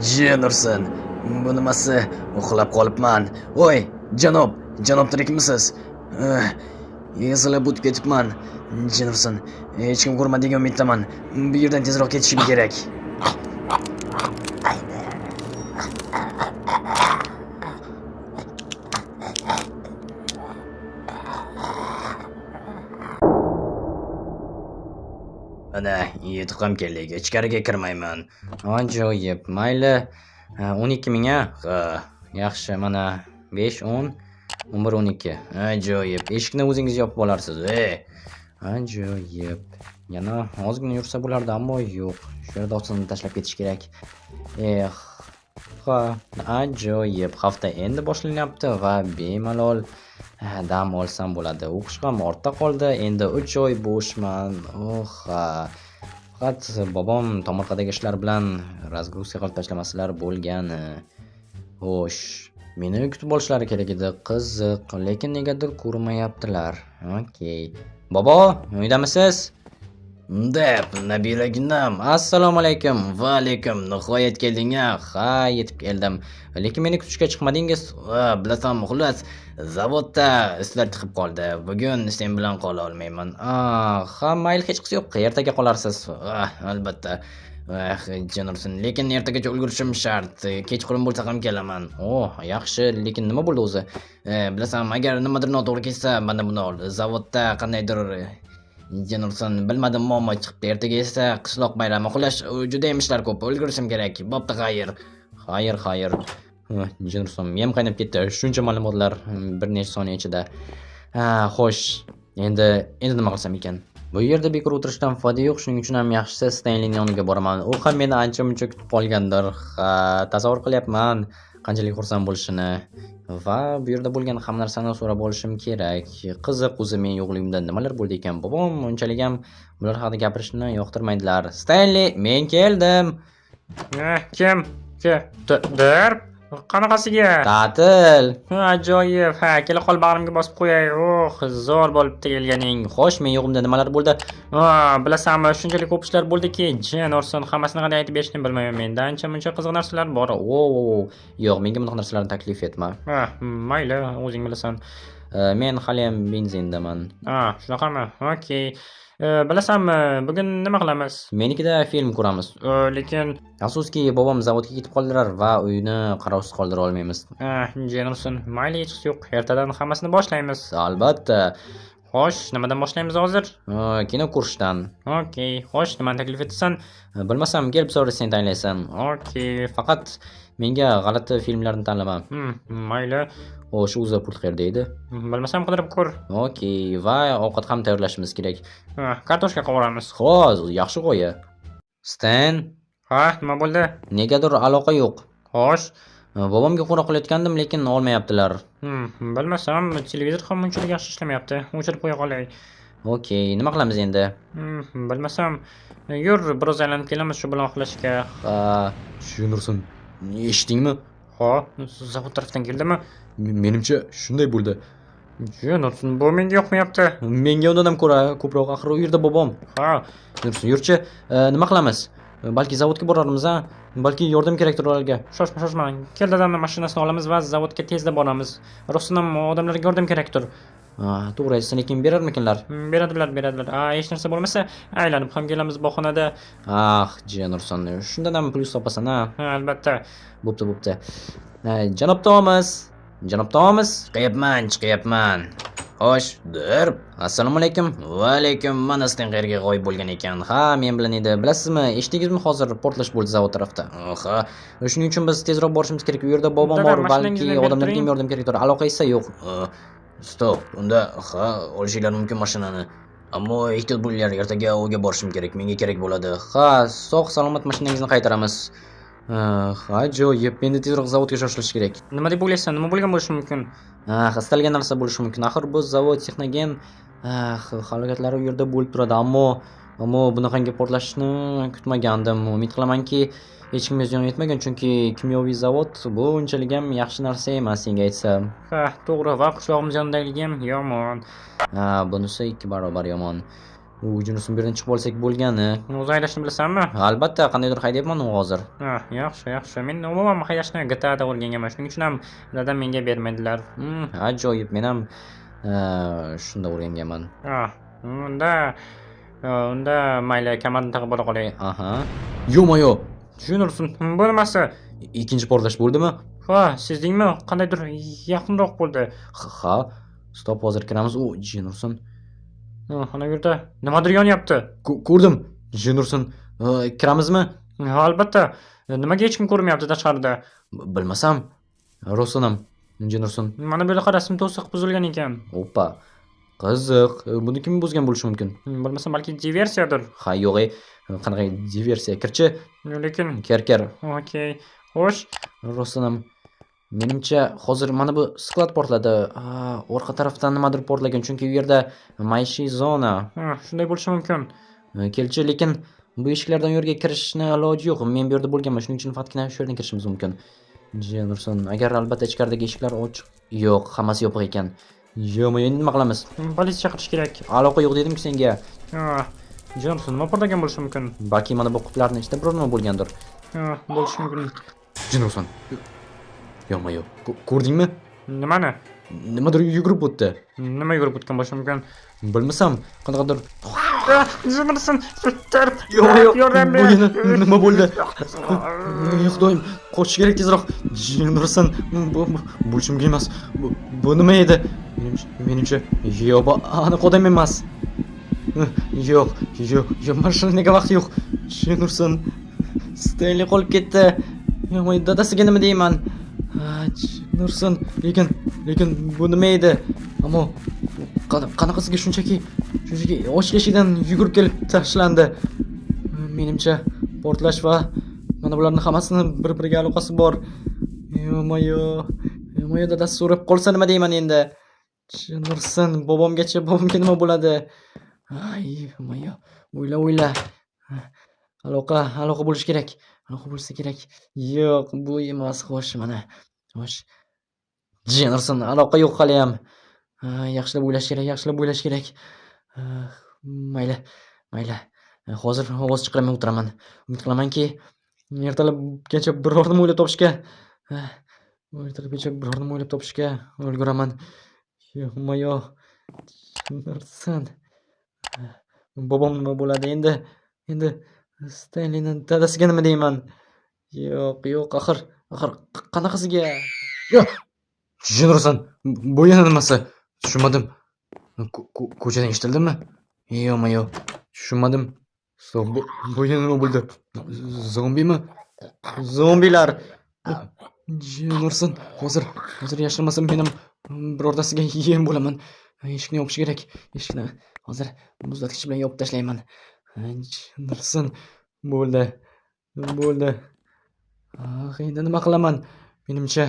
Jenursin, bu nimasi? Uxlab qolibman. Voy, janob tirikmisiz? Ezilib o'tib ketibman. Jenursin, hech kim ko'rmadigan umiddaman. Bu yerdan tezroq ketishim kerak. Ana, yetib ham keldik. Ichkariga kirmayman. Ajoyib. Mayli. 12 ming-a? Ha, Yaxshi, mana 5, 10, 11, 12. ajoyib. Eshikni o'zingiz yopib olarsiz. Ajoyib. Yana ozgina yursa bo'lardi, ammo yo'q. Shu yerda otini tashlab ketish kerak. Ha, ajoyib. Hafta endi boshlanyapti va bemalol dam olsam bo'ladi. O'qish ham ortda qoldi. Endi 3 oy bo'shman. Faqat bobom tomorqadagi ishlar bilan razgruziya qilib tashlamasalar bo'lgani. Xo'sh, meni kutib olishlari kerak edi. Qiziq, lekin negadir ko'rmayaptilar. Okey. Bobo, uydamisiz? Deb, nabiraginam. Assalomu alaykum. Va alaykum, nihoyat kelding-a. Ha, yetib keldim. Lekin meni kutishga chiqmadingiz. Bilasan, xullas, zavodda ishlar chiqib qoldi. Bugun sen bilan qola olmayman. Ha, mayli, hech qisi yo'q. Ertaga qolarsiz. Albatta. Jenursin, lekin ertagacha ulgurishim shart. Kechqurun bo'lsa ham kelaman. Yaxshi, lekin nima bo'ldi o'zi? Bilasan, agar nimadir noto'g'ri ketsa, mana buni ol. Zavodda qandaydir Jenursin, bilmadim, muammo chiqibdi. Ertaga esa qishloq bayrami. Xullas, juda ham ishlar ko'p. Ulgurishim kerak. Bo'pti, xayr. Xayr. Jenurson, miyam qaynab ketdi. Shuncha ma'lumotlar bir necha soniya ichida. Xo'sh, endi nima qilsam ekan? Bu yerda bekor o'tirishdan foyda yo'q, shuning uchun ham yaxshisi Stanleyning yoniga boraman. U ham meni ancha-muncha kutib qolgandir. Tasavvur qilyapman qanchalik xursand bo'lishini va bu yerda bo'lgan hamma narsani so'rab olishim kerak. Qiziq, o'zi men yo'qligimda nimalar bo'ldi ekan? Bobom unchalik ham bular haqida gapirishni yoqtirmaydilar. Stanley, men keldim. Kim? Derb? Qanaqasiga? Ta'til. Ajoyib. Kela qol bag'rimga bosib qo'yay. Zo'r bo'libdi kelganing. Xo'sh, men yo'qimda nimalar bo'ldi? Bilasanmi, shunchalik ko'p ishlar bo'ldiki, Jenursin hammasini qanday aytib berishni bilmayman. Menda ancha-muncha qiziq narsalar bor. Yo'q, menga bunaqa narsalarni taklif etma. Mayli, o'zing bilasan. Men hali ham benzindaman. Shunaqami? Okey. Bilasanmi, bugun nima qilamiz? Menikida film ko'ramiz. Lekin afsuski, bobom zavodga ketib qoldilar va uyni qarovsiz qoldira olmaymiz. Jenursin, mayli, hech yo'q. Ertadan hammasini boshlaymiz. Albatta. Xo'sh, nimadan boshlaymiz hozir? Kino ko'rishdan. Okey. Xo'sh, nimani taklif etasan? Bilmasam, kelib so'rasa sen tanlaysan. Okey. Faqat menga g'alati filmlarni tanlama. Mayli. Xo'sh, o'zi pul qayerda edi? Bilmasam, qidirib ko'r. Okey, va ovqat ham tayyorlashimiz kerak. Kartoshka qovuramiz. Xo'sh, yaxshi g'oya. Stan, Nima bo'ldi? negadir aloqa yo'q. Xo'sh. Bobomga qo'ng'iroq qilayotgandim, lekin olmayaptilar. Bilmasam, televizor ham unchalik yaxshi ishlamayapti. O'chirib qo'ya qolay. Okey, nima qilamiz endi? Bilmasam, yur, biroz aylanib kelamiz shu bilan uxlashga. Tushunursin. Eshitdingmi? Zavod tarafdan keldimi? Menimcha shunday bo'ldi. Jenursin, bu menga yoqmayapti. Menga undan ham ko'ra ko'proq, axir u yerda bobom. Yursin, yurchi, nima qilamiz? Balki zavodga borarmiz, balki yordam kerakdir ularga. Shoshma. Kel dadamning mashinasini olamiz va zavodga tezda boramiz. Rostdan ham odamlarga yordam kerakdir. To'g'ri aytsan, lekin berarmikinlar? Beradilar. Hech narsa bo'lmasa, aylanib ham kelamiz bog'xonada. Jenurson, shundan ham plyus topasan, Albatta. Bo'pti. Janob Tomas. Chiqyapman. Xo'sh, Derb. Assalomu alaykum. Va alaykum. Mana sen qayerga g'oyib bo'lgan ekan? Men bilan edi. Bilasizmi, eshitdingizmi, hozir portlash bo'ldi zavod tarafda. Shuning uchun biz tezroq borishimiz kerak. U yerda bobom bor, balki odamlarga ham yordam kerakdir. Aloqa esa yo'q. Stop. Unda olishinglar mumkin mashinani. Ammo ehtiyot bo'linglar, ertaga uyga borishim kerak. Menga kerak bo'ladi. Sog' salomat mashinangizni qaytaramiz. Ajoyib, endi tezroq zavodga shoshilish kerak. Nima deb o'ylaysan? Nima bo'lgan bo'lishi mumkin? Istalgan narsa bo'lishi mumkin. Axir bu zavod texnogen halokatlari u yerda bo'lib turadi, ammo bunaqangi portlashni kutmagandim. Umid qilamanki, hech kimga ziyon yetmagan, chunki kimyoviy zavod bu unchalik ham yaxshi narsa emas, senga aytsam. To'g'ri, va qishlog'imiz yonidagiligi ham yomon. Bunisi 2 barobar yomon. U Jinurson bu yerdan chiqib olsak bo'lgani. O'zi haydashni bilasanmi? Albatta, qandaydir haydayapman u hozir. Ha, yaxshi. Men umuman haydashni GTAda o'rganganman. Shuning uchun ham dadam menga bermaydilar. Ajoyib. Men ham shunda o'rganganman. Ha, unda mayli kamarni taqib ola qolay. Aha. Yo-moyo. Tushunursin. Bo'lmasa. Ikkinchi portlash bo'ldimi? Ha, sezdingmi? Qandaydir yaqinroq bo'ldi. Ha. Stop, hozir kiramiz. U Jinurson. Ana yerda nimadir yonyapti. Ko'rdim. Jinurson. Kiramizmi? Ha, albatta. Nimaga hech kim ko'rmayapti tashqarida? Bilmasam. Rosonam. Jinurson. Mana bu yerda qarasam to'siq buzilgan ekan. Oppa. Qiziq. Buni kim buzgan bo'lishi mumkin? Bilmasam balki diversiyadir. Ha, yo'q. Qanaqa diversiya? Kirchi. Lekin Ker. okey. Xo'sh. Rosonam. Menimcha hozir mana bu sklad portladi. Orqa tarafdan nimadir portlagan, chunki u yerda maishiy zona. Ha, shunday bo'lishi mumkin. Kelchi, lekin bu eshiklardan u yerga kirishni iloji yo'q. Men bu yerda bo'lganman, shuning uchun faqatgina shu yerdan kirishimiz mumkin. Jinurson, agar albatta ichkaridagi eshiklar ochiq, yo'q, hammasi yopiq ekan. Yo'q, endi nima qilamiz? Politsiya chaqirish kerak. Aloqa yo'q dedim-ku senga. Ha, Jonson nima portlagan bo'lishi mumkin? Balki mana bu qutlarning ichida biror nima bo'lgandir. Ha, bo'lishi mumkin. Jinurson. Yo'q. Ko'rdingmi? Nimani? Nimadir yugurib o'tdi. Nima yugurib o'tgan bo'lishi mumkin? Bilmasam, qanaqadir. Jonson, bitter. Yo'q. Yordam ber. Bu nima bo'ldi? Xudoyim, qochish kerak tezroq. Jinurson, bu bo'lishi mumkin emas. Bu nima edi? Menimcha, yo'q, bu aniq odam emas. Yo'q, mashinaga vaqt yo'q. Jinurson, Stenli qolib ketdi. Yo'q, dadasiga nima deyman? Jinurson, lekin bu nima edi? Ammo qanaqasiga shunchaki ochiq eshikdan yugurib kelib tashlandi. Menimcha portlash va mana bularning hammasini bir-biriga aloqasi bor. Yo'q, dadasi so'rab qolsa nima deyman endi? Jinurson, bobomga nima bo'ladi? O'yla. Aloqa bo'lishi kerak. Aloqa bo'lsa kerak. Yo'q, bu emas. Xo'sh, mana. Xo'sh. Jinurson, aloqa yo'q hali ham. Yaxshilab o'ylash kerak. Mayli. Hozir ovoz chiqarmay o'tiraman. Umid qilamanki, ertalabgacha biror nima o'ylab topishga ulguraman. Yo'q. Jinurson. Bobom nima bo'ladi endi? Stenlini dadasiga nima deyman? Yo'q, axir qanaqasiga? Yo'q. Jinurson, bu yana nimasi? Tushunmadim. Ko'chadan eshitildimi? Yo'q. Tushunmadim. Stop, bu yana nima bo'ldi? Zombimi? Zombilar. Jinurson, hozir yashamasam men ham birortasiga yem bo'laman. Eshikni yopish kerak. Eshikni hozir muzlatgich bilan yopib tashlayman. Jinurson, bo'ldi. Endi nima qilaman? Menimcha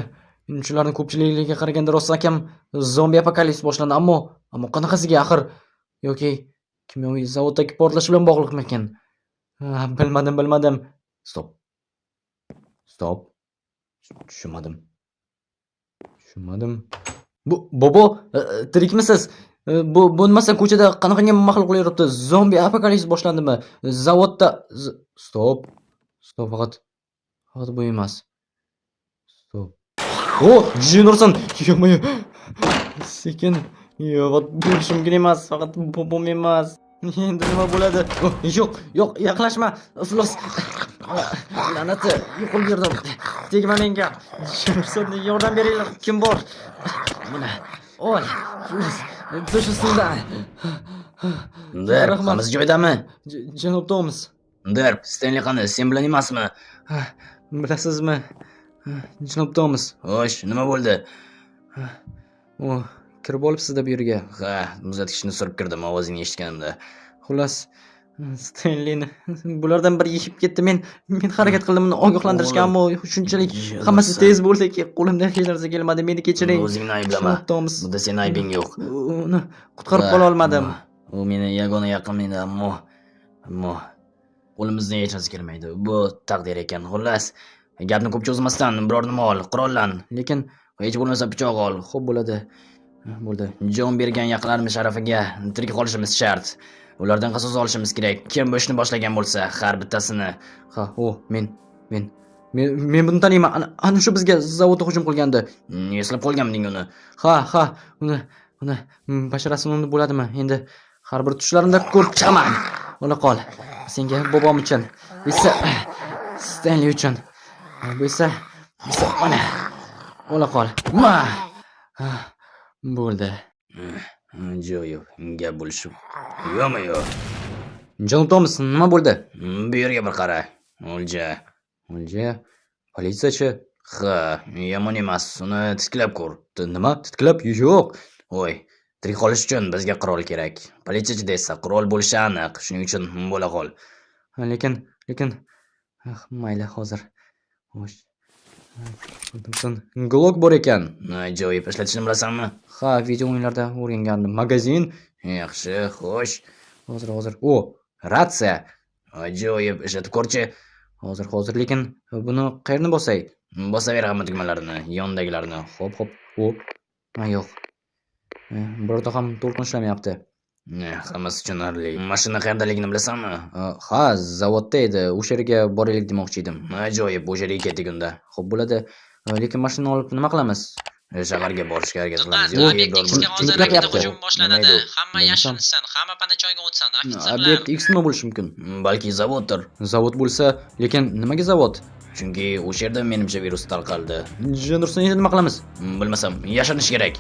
ularning ko'pchiligiga qaraganda rost akam zombi apokalips boshlandi, ammo qanaqasiga axir? Yoki kimyoviy zavoddagi portlash bilan bog'liqmikan? Bilmadim. Stop. Tushunmadim. Bobo, tirikmisiz? Bu nimasi ko'chada qanaqangi maxluqlar yuribdi? Zombi apokalips boshlandimi? Zavodda Stop, faqat bu emas. Stop. Jinurson, yo'q. Sekin. Yo'q, bo'lishi mumkin emas. Faqat bobom emas. Endi nima bo'ladi? Yo'q, yaqinlashma. Iflos. La'nati, yo'qol yerda. Tegma menga. Jinurson, yordam beringlar. Kim bor? Mana. Oy. Tush ustidan. Hammasi joyidami? Janob Tomas. Derb, Stenli qani, sen bilan emasmi? Bilasizmi? Janob Tomas. Xo'sh, nima bo'ldi? Kirib olibsiz-da bu yerga. Ha, muzlatgichni surib kirdim ovozingni eshitganimda. Xullas, Stenlini bulardan biri yeyib ketdi. Men harakat qildim uni ogohlantirishga, ammo shunchalik hammasi tez bo'ldiki, qo'limdan hech narsa kelmadi. Meni kechiring. O'zingni ayblama. Bunda sening aybing yo'q. Uni qutqarib qola olmadim. U meni yagona yaqin edi, ammo qo'limizdan hech narsa kelmaydi. Bu taqdir ekan. Xullas, gapni ko'p cho'zmasdan biror nima ol, qurollan. Lekin hech bo'lmasa pichoq ol. Xo'p, bo'ladi. Jon bergan yaqinlarimiz sharafiga tirik qolishimiz shart. Ulardan qasos olishimiz kerak. Kim bu ishni boshlagan bo'lsa, har bittasini. Ha, men buni taniyman. Ana shu bizga zavodga hujum qilgandi. Eslab qolganmiding uni? Ha, uni basharasini unda bo'ladimi? Endi har bir tushlarimda ko'rib chiqaman. Ola qol. Senga bobom uchun, esa Stanley uchun. Bu esa mana. Ola qol. Bo'ldi. Jo'yo, gap bo'lishib. Yo'q. Janob Tomas, nima bo'ldi? Bu yerga bir qara. O'lja. Politsiyachi. Ha, yomon emas. Uni tiklab ko'r. Nima? Tiklab? Yo'q. Voy, tirik qolish uchun bizga qurol kerak. Politsiyachida esa qurol bo'lishi aniq. Shuning uchun bo'la qol. Lekin mayli hozir. Xo'sh. Glock bor ekan. Ajoyib, ishlatishni bilasanmi? Ha, video o'yinlarda o'rgangandim. Magazin. Yaxshi, xo'sh. Hozir. Ratsiya. Ajoyib, ishlatib ko'rchi. Hozir, lekin buni qayerni bosay? Bosaver hamma tugmalarni, yondagilarni. Hop. Ha, yo'q. Birorta ham to'lqin ishlamayapti. Hammasi tushunarli. Mashina qayerdaligini bilasanmi? Ha, zavodda edi. O'sha yerga boraylik demoqchi edim. Ajoyib, o'sha yerga ketdik unda. Xo'p, bo'ladi. Lekin mashinani olib nima qilamiz? Shaharga borishga harakat Diqqat, qilamiz. obyektga hozir ikkita hujum boshlanadi. Hamma yashirinsin, hamma pana joyga o'tsin. Ofitserlar. Obyekt X nima bo'lishi mumkin? Balki zavoddir. Zavod bo'lsa, lekin nimaga zavod? Chunki o'sha yerda menimcha virus tarqaldi. Jenderson, endi nima qilamiz? Bilmasam, yashirinish kerak.